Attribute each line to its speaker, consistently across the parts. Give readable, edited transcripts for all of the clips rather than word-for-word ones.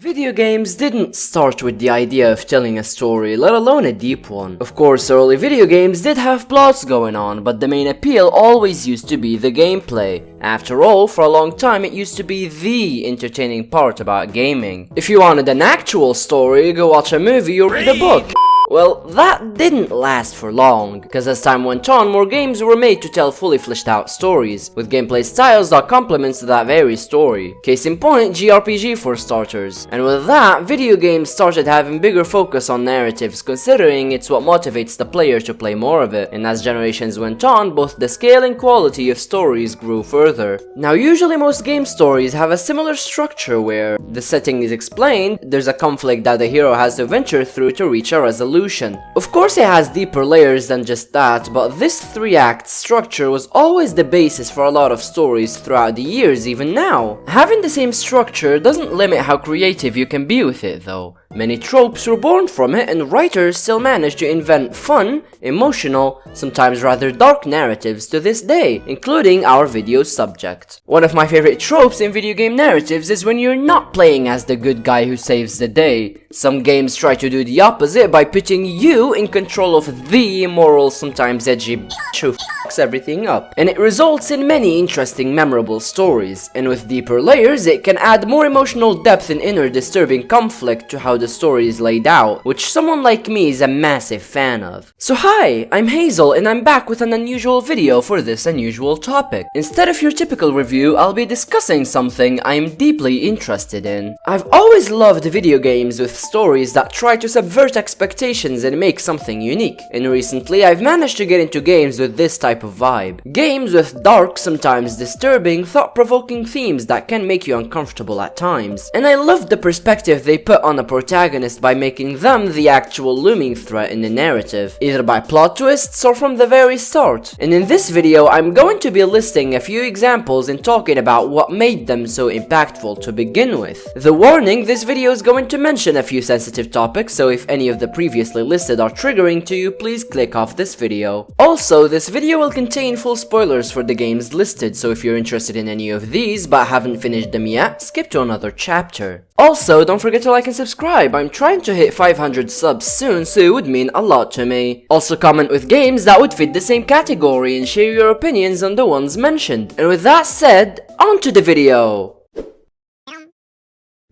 Speaker 1: Video games didn't start with the idea of telling a story, let alone a deep one. Of course, early video games did have plots going on, but the main appeal always used to be the gameplay. After all, for a long time it used to be the entertaining part about gaming. If you wanted an actual story, go watch a movie or read a book. Well, that didn't last for long, because as time went on, more games were made to tell fully fleshed out stories, with gameplay styles that complements that very story. Case in point, JRPG for starters. And with that, video games started having bigger focus on narratives, considering it's what motivates the player to play more of it. And as generations went on, both the scale and quality of stories grew further. Now, usually most game stories have a similar structure where the setting is explained, there's a conflict that the hero has to venture through to reach a resolution. Of course it has deeper layers than just that, but this 3-act structure was always the basis for a lot of stories throughout the years, even now. Having the same structure doesn't limit how creative you can be with it though. Many tropes were born from it, and writers still manage to invent fun, emotional, sometimes rather dark narratives to this day, including our video subject. One of my favorite tropes in video game narratives is when you're not playing as the good guy who saves the day. Some games try to do the opposite by putting you in control of the immoral, sometimes edgy bitch who fucks everything up. And it results in many interesting, memorable stories. And with deeper layers, it can add more emotional depth and inner disturbing conflict to how the story is laid out, which someone like me is a massive fan of. So hi, I'm Hazel and I'm back with an unusual video for this unusual topic. Instead of your typical review, I'll be discussing something I'm deeply interested in. I've always loved video games with stories that try to subvert expectations and make something unique, and recently I've managed to get into games with this type of vibe. Games with dark, sometimes disturbing, thought-provoking themes that can make you uncomfortable at times. And I love the perspective they put on a protagonist by making them the actual looming threat in the narrative, either by plot twists or from the very start. And in this video, I'm going to be listing a few examples and talking about what made them so impactful to begin with. The warning, this video is going to mention a few sensitive topics, so if any of the previously listed are triggering to you, please click off this video. Also, this video will contain full spoilers for the games listed, so if you're interested in any of these but haven't finished them yet, skip to another chapter. Also, don't forget to like and subscribe. I'm trying to hit 500 subs soon, so it would mean a lot to me. Also comment with games that would fit the same category and share your opinions on the ones mentioned. And with that said, on to the video!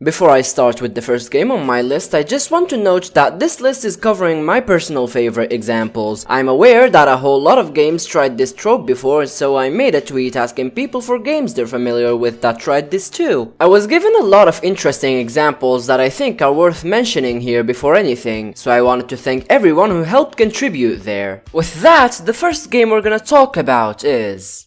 Speaker 1: Before I start with the first game on my list, I just want to note that this list is covering my personal favorite examples. I'm aware that a whole lot of games tried this trope before, so I made a tweet asking people for games they're familiar with that tried this too. I was given a lot of interesting examples that I think are worth mentioning here before anything, so I wanted to thank everyone who helped contribute there. With that, the first game we're gonna talk about is...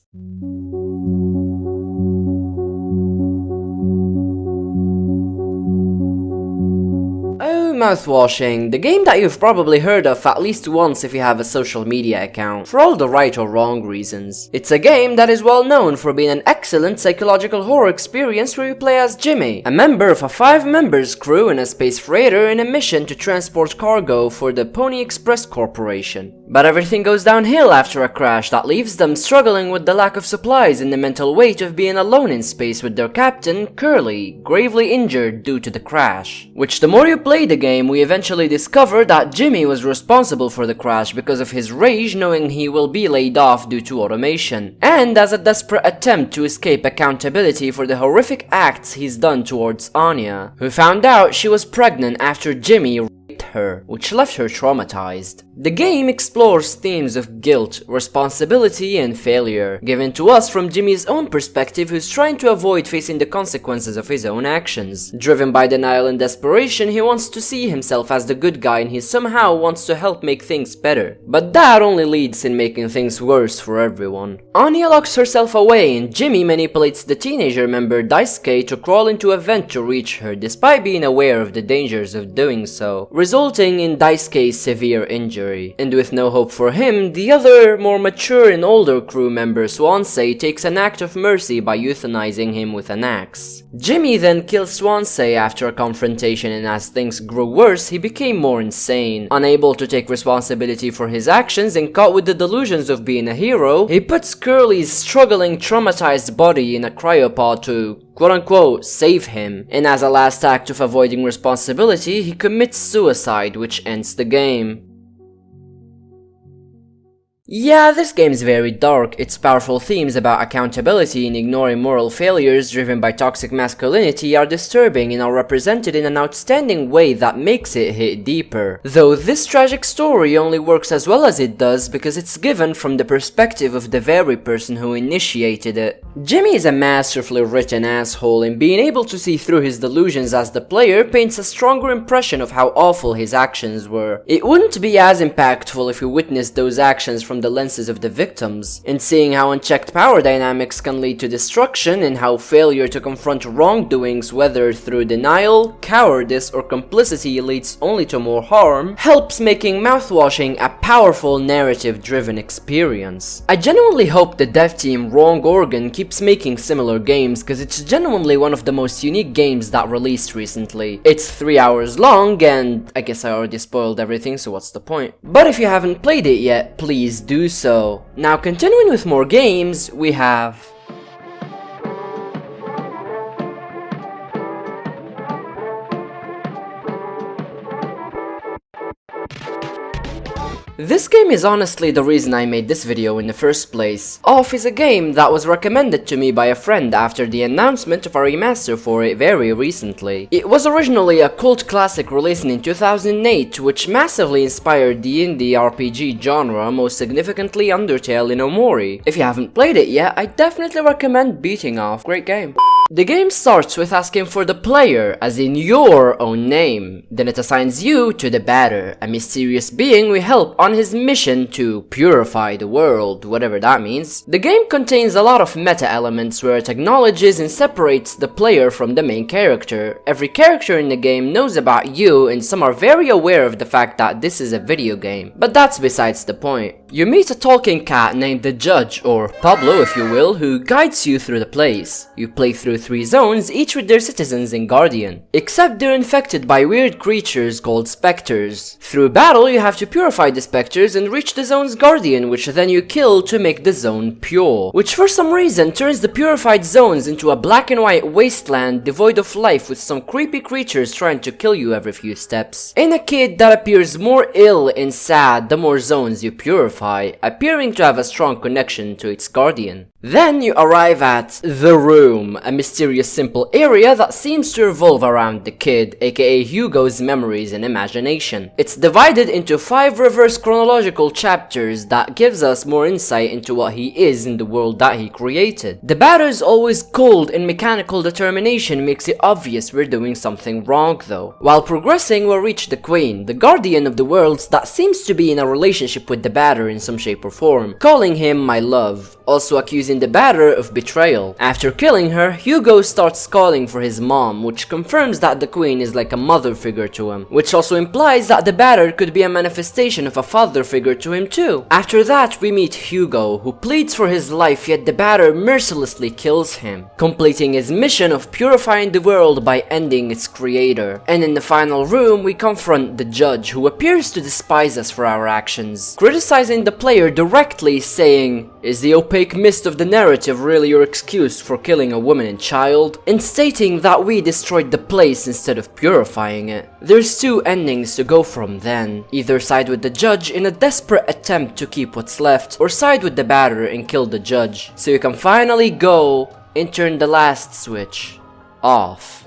Speaker 1: Mouthwashing, the game that you've probably heard of at least once if you have a social media account, for all the right or wrong reasons. It's a game that is well known for being an excellent psychological horror experience where you play as Jimmy, a member of a 5-members crew in a space freighter in a mission to transport cargo for the Pony Express Corporation. But everything goes downhill after a crash that leaves them struggling with the lack of supplies and the mental weight of being alone in space with their captain, Curly, gravely injured due to the crash. Which the more you play the game, we eventually discover that Jimmy was responsible for the crash because of his rage knowing he will be laid off due to automation, and as a desperate attempt to escape accountability for the horrific acts he's done towards Anya, who found out she was pregnant after Jimmy raped her, which left her traumatized. The game explores themes of guilt, responsibility, and failure, given to us from Jimmy's own perspective, who's trying to avoid facing the consequences of his own actions. Driven by denial and desperation, he wants to see himself as the good guy and he somehow wants to help make things better. But that only leads in making things worse for everyone. Anya locks herself away and Jimmy manipulates the teenager member Daisuke to crawl into a vent to reach her, despite being aware of the dangers of doing so, resulting in Daisuke's severe injury. And with no hope for him, the other, more mature and older crew member Swansea takes an act of mercy by euthanizing him with an axe. Jimmy then kills Swansea after a confrontation, and as things grew worse, he became more insane. Unable to take responsibility for his actions and caught with the delusions of being a hero, he puts Curly's struggling, traumatized body in a cryopod to quote-unquote save him, and as a last act of avoiding responsibility, he commits suicide, which ends the game. Yeah, this game's very dark. Its powerful themes about accountability and ignoring moral failures driven by toxic masculinity are disturbing and are represented in an outstanding way that makes it hit deeper. Though this tragic story only works as well as it does because it's given from the perspective of the very person who initiated it. Jimmy is a masterfully written asshole, and being able to see through his delusions as the player paints a stronger impression of how awful his actions were. It wouldn't be as impactful if we witnessed those actions from the lenses of the victims, and seeing how unchecked power dynamics can lead to destruction and how failure to confront wrongdoings, whether through denial, cowardice, or complicity, leads only to more harm, helps making Mouthwashing a powerful narrative-driven experience. I genuinely hope the dev team Wrong Organ keeps making similar games, because it's genuinely one of the most unique games that released recently. It's 3 hours long, and I guess I already spoiled everything, so what's the point? But if you haven't played it yet, please do so. Now, continuing with more games, we have This game is honestly the reason I made this video in the first place. Off is a game that was recommended to me by a friend after the announcement of a remaster for it very recently. It was originally a cult classic released in 2008, which massively inspired the indie RPG genre, most significantly Undertale in Omori. If you haven't played it yet, I definitely recommend beating Off. Great game. The game starts with asking for the player, as in your own name. Then it assigns you to the batter, a mysterious being we help on his mission to purify the world, whatever that means. The game contains a lot of meta elements where it acknowledges and separates the player from the main character. Every character in the game knows about you, and some are very aware of the fact that this is a video game. But that's besides the point. You meet a talking cat named the Judge, or Pablo if you will, who guides you through the place. You play through 3 zones, each with their citizens and guardian. Except they're infected by weird creatures called specters. Through battle, you have to purify the specters and reach the zone's guardian, which then you kill to make the zone pure. Which for some reason turns the purified zones into a black and white wasteland devoid of life with some creepy creatures trying to kill you every few steps. And a kid that appears more ill and sad the more zones you purify, appearing to have a strong connection to its guardian. Then you arrive at The Room, a mysterious simple area that seems to revolve around the kid, aka Hugo's memories and imagination. It's divided into 5 reverse chronological chapters that gives us more insight into what he is in the world that he created. The batter's always cold and mechanical determination makes it obvious we're doing something wrong though. While progressing, we'll reach the Queen, the guardian of the worlds that seems to be in a relationship with the batter in some shape or form, calling him my love, also accusing the batter of betrayal. After killing her, Hugo starts calling for his mom, which confirms that the Queen is like a mother figure to him, which also implies that the batter could be a manifestation of a father figure to him too. After that, we meet Hugo, who pleads for his life, yet the batter mercilessly kills him, completing his mission of purifying the world by ending its creator. And in the final room, we confront the Judge, who appears to despise us for our actions, criticizing the player directly, saying, "Is the opaque mist of the narrative really your excuse for killing a woman and child?" and stating that we destroyed the place instead of purifying it. There's 2 endings to go from then. Either side with the Judge in a desperate attempt to keep what's left, or side with the batter and kill the Judge, so you can finally go and turn the last switch off.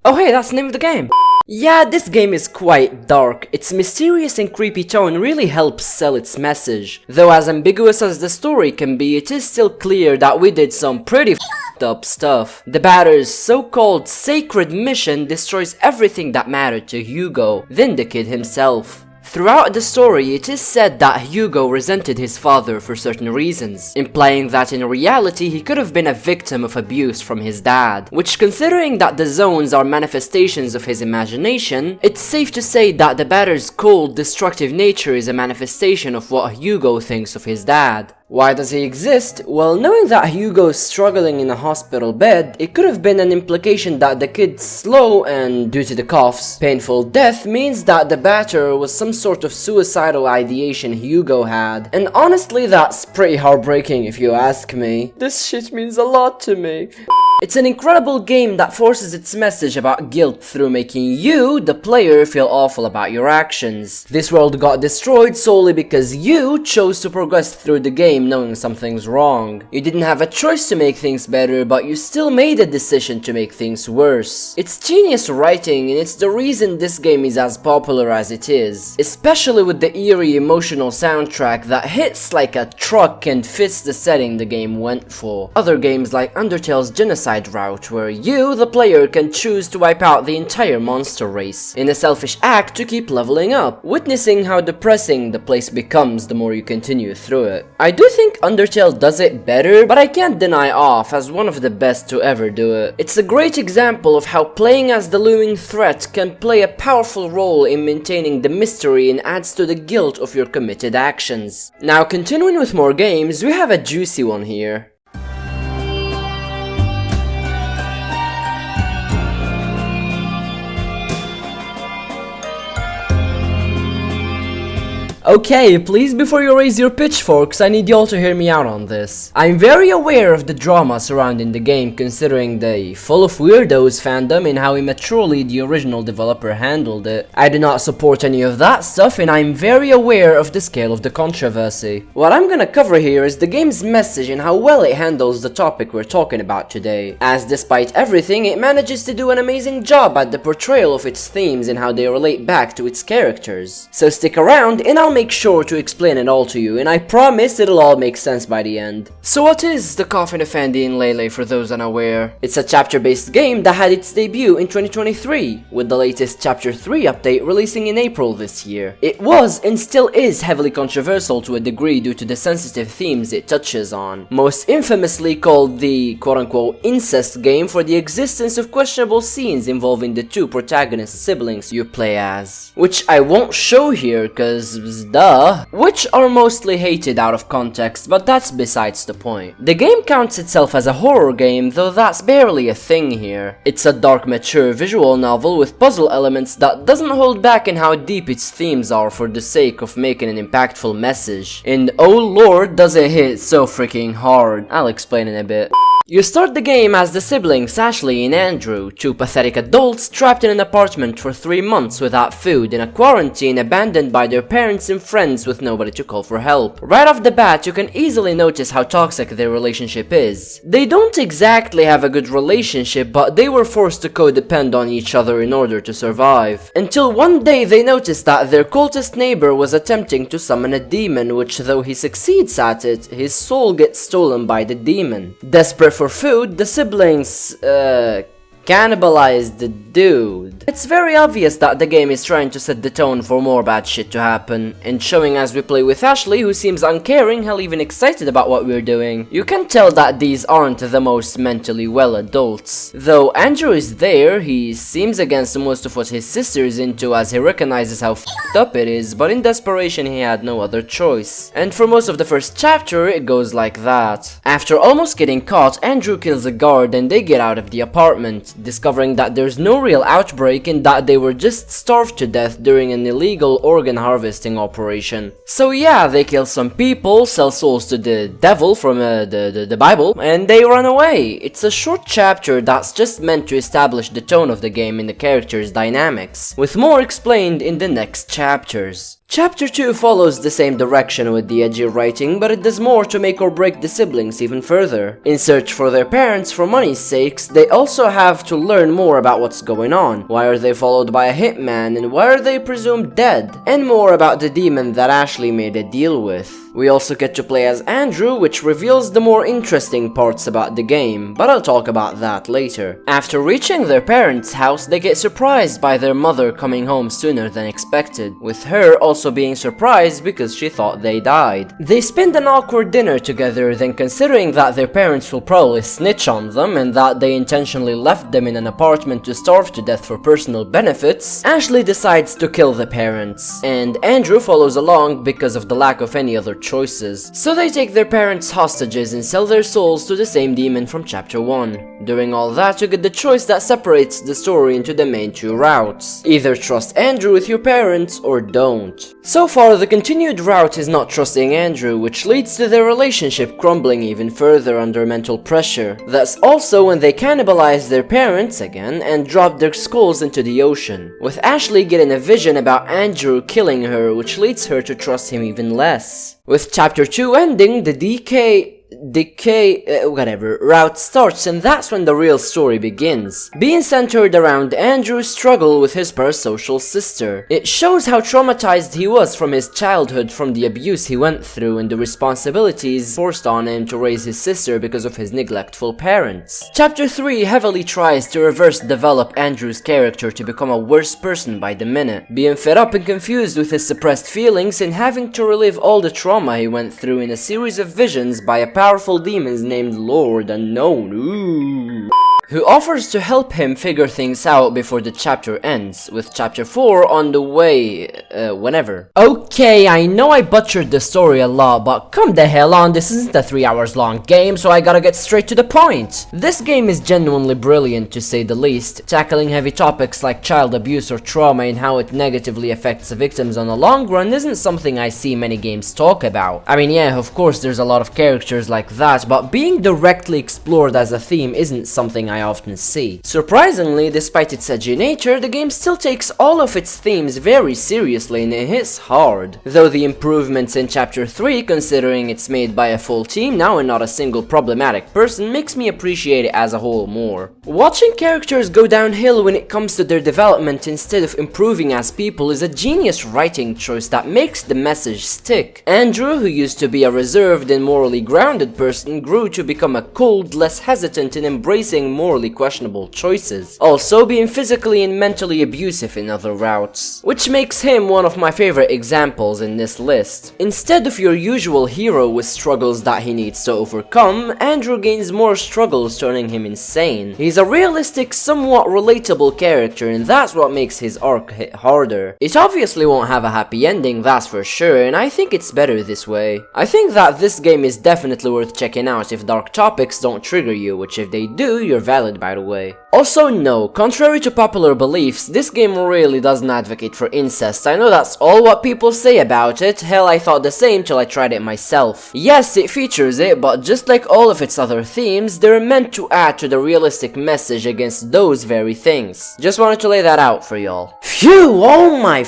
Speaker 1: Oh hey, that's the name of the game! Yeah, this game is quite dark. Its mysterious and creepy tone really helps sell its message. Though as ambiguous as the story can be, it is still clear that we did some pretty f***ed up stuff. The batter's so-called sacred mission destroys everything that mattered to Hugo, then the kid himself. Throughout the story, it is said that Hugo resented his father for certain reasons, implying that in reality he could have been a victim of abuse from his dad, which, considering that the zones are manifestations of his imagination, it's safe to say that the batter's cold, destructive nature is a manifestation of what Hugo thinks of his dad. Why does he exist? Well, knowing that Hugo's struggling in a hospital bed, it could have been an implication that the kid's slow and, due to the coughs, painful death means that the batter was some sort of suicidal ideation Hugo had. And honestly, that's pretty heartbreaking if you ask me. This shit means a lot to me. It's an incredible game that forces its message about guilt through making you, the player, feel awful about your actions. This world got destroyed solely because you chose to progress through the game knowing something's wrong. You didn't have a choice to make things better, but you still made a decision to make things worse. It's genius writing, and it's the reason this game is as popular as it is, especially with the eerie emotional soundtrack that hits like a truck and fits the setting the game went for. Other games like Undertale's genocide route, where you, the player, can choose to wipe out the entire monster race in a selfish act to keep leveling up, witnessing how depressing the place becomes the more you continue through it. I do think Undertale does it better, but I can't deny off as one of the best to ever do it. It's a great example of how playing as the looming threat can play a powerful role in maintaining the mystery and adds to the guilt of your committed actions. Now, continuing with more games, we have a juicy one here. Okay, please, before you raise your pitchforks, I need y'all to hear me out on this. I'm very aware of the drama surrounding the game, considering the full of weirdos fandom and how immaturely the original developer handled it. I do not support any of that stuff, and I'm very aware of the scale of the controversy. What I'm gonna cover here is the game's message and how well it handles the topic we're talking about today, as despite everything, it manages to do an amazing job at the portrayal of its themes and how they relate back to its characters. So stick around, and I'll make sure to explain it all to you, and I promise it'll all make sense by the end. So what is the Coffin Effendi in Lele for those unaware? It's a chapter-based game that had its debut in 2023, with the latest Chapter 3 update releasing in April this year. It was and still is heavily controversial to a degree due to the sensitive themes it touches on, most infamously called the quote-unquote incest game for the existence of questionable scenes involving the two protagonist siblings you play as, which I won't show here cause duh, which are mostly hated out of context, but that's besides the point. The game counts itself as a horror game, though that's barely a thing here. It's a dark, mature visual novel with puzzle elements that doesn't hold back in how deep its themes are for the sake of making an impactful message. And oh lord, does it hit so freaking hard. I'll explain in a bit. You start the game as the siblings Ashley and Andrew, two pathetic adults trapped in an apartment for 3 months without food in a quarantine, abandoned by their parents and friends with nobody to call for help. Right off the bat, you can easily notice how toxic their relationship is. They don't exactly have a good relationship, but they were forced to codepend on each other in order to survive. Until one day they notice that their cultist neighbor was attempting to summon a demon, which though he succeeds at it, his soul gets stolen by the demon. Desperate for food, the siblings, cannibalized the dude. It's very obvious that the game is trying to set the tone for more bad shit to happen, and showing as we play with Ashley, who seems uncaring, hell even excited about what we're doing. You can tell that these aren't the most mentally well adults. Though Andrew is there, he seems against most of what his sister is into as he recognizes how f***ed up it is, but in desperation he had no other choice. And for most of the first chapter, it goes like that. After almost getting caught, Andrew kills a guard and they get out of the apartment, discovering that there's no real outbreak and that they were just starved to death during an illegal organ harvesting operation. So yeah, they kill some people, sell souls to the devil from the Bible, and they run away. It's a short chapter that's just meant to establish the tone of the game and the characters' dynamics, with more explained in the next chapters. Chapter 2 follows the same direction with the edgy writing, but it does more to make or break the siblings even further. In search for their parents for money's sakes, they also have to learn more about what's going on. Why are they followed by a hitman, and why are they presumed dead? And more about the demon that Ashley made a deal with. We also get to play as Andrew, which reveals the more interesting parts about the game, but I'll talk about that later. After reaching their parents' house, they get surprised by their mother coming home sooner than expected, with her also being surprised because she thought they died. They spend an awkward dinner together, then considering that their parents will probably snitch on them and that they intentionally left them in an apartment to starve to death for personal benefits, Ashley decides to kill the parents, and Andrew follows along because of the lack of any other choices. So they take their parents hostages and sell their souls to the same demon from chapter 1. During all that, you get the choice that separates the story into the main two routes. Either trust Andrew with your parents or don't. So far, the continued route is not trusting Andrew, which leads to their relationship crumbling even further under mental pressure. That's also when they cannibalize their parents again and drop their skulls into the ocean, with Ashley getting a vision about Andrew killing her, which leads her to trust him even less. With chapter 2 ending, the whatever route starts, and that's when the real story begins, being centered around Andrew's struggle with his parasocial sister. It shows how traumatized he was from his childhood, from the abuse he went through and the responsibilities forced on him to raise his sister because of his neglectful parents. Chapter 3 heavily tries to reverse develop Andrew's character to become a worse person by the minute, being fed up and confused with his suppressed feelings and having to relive all the trauma he went through in a series of visions by a powerful demons named Lord Unknown, who offers to help him figure things out before the chapter ends, with chapter 4 on the way, whenever. Okay, I know I butchered the story a lot, but come the hell on, this isn't a 3 hours long game, so I gotta get straight to the point. This game is genuinely brilliant, to say the least, tackling heavy topics like child abuse or trauma and how it negatively affects the victims on the long run isn't something I see many games talk about. I mean, yeah, of course there's a lot of characters like that, but being directly explored as a theme isn't something I often see. Surprisingly, despite its edgy nature, the game still takes all of its themes very seriously and it hits hard. Though the improvements in chapter 3, considering it's made by a full team now and not a single problematic person, makes me appreciate it as a whole more. Watching characters go downhill when it comes to their development instead of improving as people is a genius writing choice that makes the message stick. Andrew, who used to be a reserved and morally grounded person, grew to become a cold, less hesitant and embracing morally questionable choices, also being physically and mentally abusive in other routes, which makes him one of my favorite examples in this list. Instead of your usual hero with struggles that he needs to overcome, Andrew gains more struggles, turning him insane. He's a realistic, somewhat relatable character, and that's what makes his arc hit harder. It obviously won't have a happy ending, that's for sure, and I think it's better this way. I think that this game is definitely worth checking out if dark topics don't trigger you, which if they do, you're valid by the way. Also no, contrary to popular beliefs, this game really doesn't advocate for incest. I know that's all what people say about it, hell I thought the same till I tried it myself. Yes, it features it, but just like all of its other themes, they're meant to add to the realistic message against those very things. Just wanted to lay that out for y'all. Phew, oh my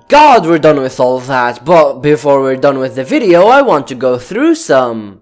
Speaker 1: God, we're done with all that, but before we're done with the video, I want to go through some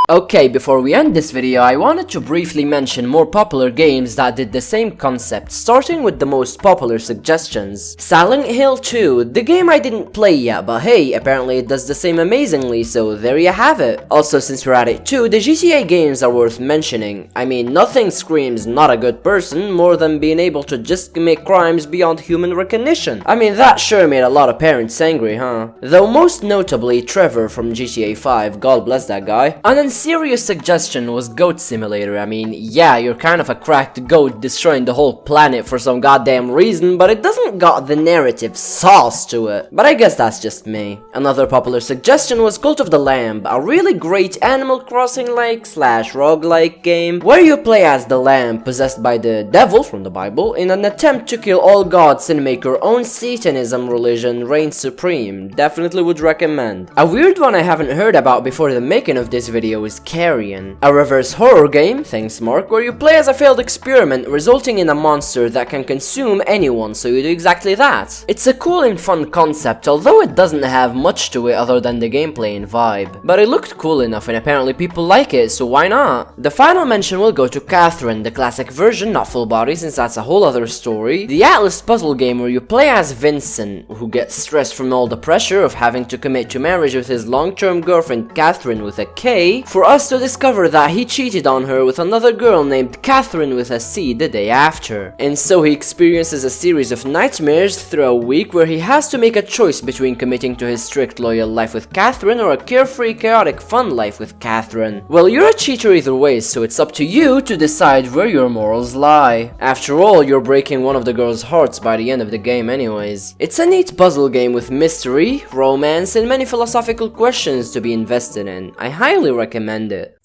Speaker 1: Okay, before we end this video, I wanted to briefly mention more popular games that did the same concept, starting with the most popular suggestions. Silent Hill 2, the game I didn't play yet, but hey, apparently it does the same amazingly, so there you have it. Also, since we're at it too, the GTA games are worth mentioning. I mean, nothing screams not a good person more than being able to just commit crimes beyond human recognition. I mean, that sure made a lot of parents angry, huh? Though most notably Trevor from GTA 5, God bless that guy. And serious suggestion was Goat Simulator. I mean, yeah, you're kind of a cracked goat destroying the whole planet for some goddamn reason, but it doesn't got the narrative sauce to it. But I guess that's just me. Another popular suggestion was Cult of the Lamb, a really great Animal Crossing-like / roguelike game where you play as the lamb possessed by the devil from the Bible in an attempt to kill all gods and make your own Satanism religion reign supreme. Definitely would recommend. A weird one I haven't heard about before the making of this video is Carrion, a reverse horror game, thanks Mark, where you play as a failed experiment resulting in a monster that can consume anyone, so you do exactly that. It's a cool and fun concept, although it doesn't have much to it other than the gameplay and vibe. But it looked cool enough and apparently people like it, so why not? The final mention will go to Catherine, the classic version, not full body since that's a whole other story. The Atlas puzzle game where you play as Vincent, who gets stressed from all the pressure of having to commit to marriage with his long-term girlfriend Catherine with a K, for us to discover that he cheated on her with another girl named Catherine with a C the day after. And so he experiences a series of nightmares through a week where he has to make a choice between committing to his strict loyal life with Catherine or a carefree chaotic fun life with Catherine. Well, you're a cheater either way, so it's up to you to decide where your morals lie. After all, you're breaking one of the girl's hearts by the end of the game anyways. It's a neat puzzle game with mystery, romance, and many philosophical questions to be invested in. I highly recommend it.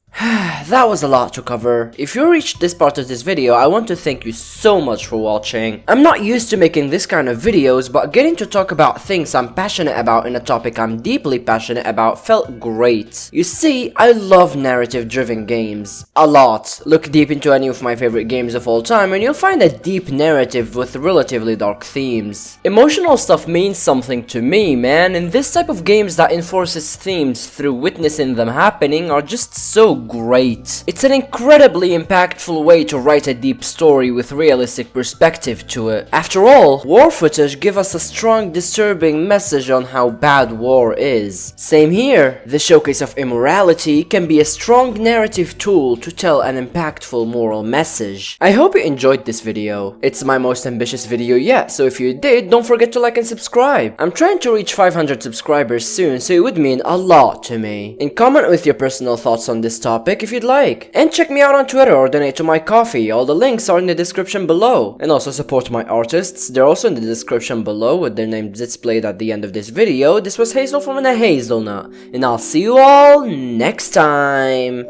Speaker 1: That was a lot to cover. If you reached this part of this video, I want to thank you so much for watching. I'm not used to making this kind of videos, but getting to talk about things I'm passionate about in a topic I'm deeply passionate about felt great. You see, I love narrative-driven games. A lot. Look deep into any of my favorite games of all time and you'll find a deep narrative with relatively dark themes. Emotional stuff means something to me, man, and this type of games that enforces themes through witnessing them happening are just so great. It's an incredibly impactful way to write a deep story with realistic perspective to it. After all, war footage give us a strong, disturbing message on how bad war is. Same here, the showcase of immorality can be a strong narrative tool to tell an impactful moral message. I hope you enjoyed this video. It's my most ambitious video yet, so if you did, don't forget to like and subscribe. I'm trying to reach 500 subscribers soon, so it would mean a lot to me. And comment with your personal thoughts on this topic if you'd like. And check me out on Twitter or donate to my Coffee, all the links are in the description below. And also support my artists, they're also in the description below with their names displayed at the end of this video. This was Hazel from a Hazelnut, and I'll see you all next time.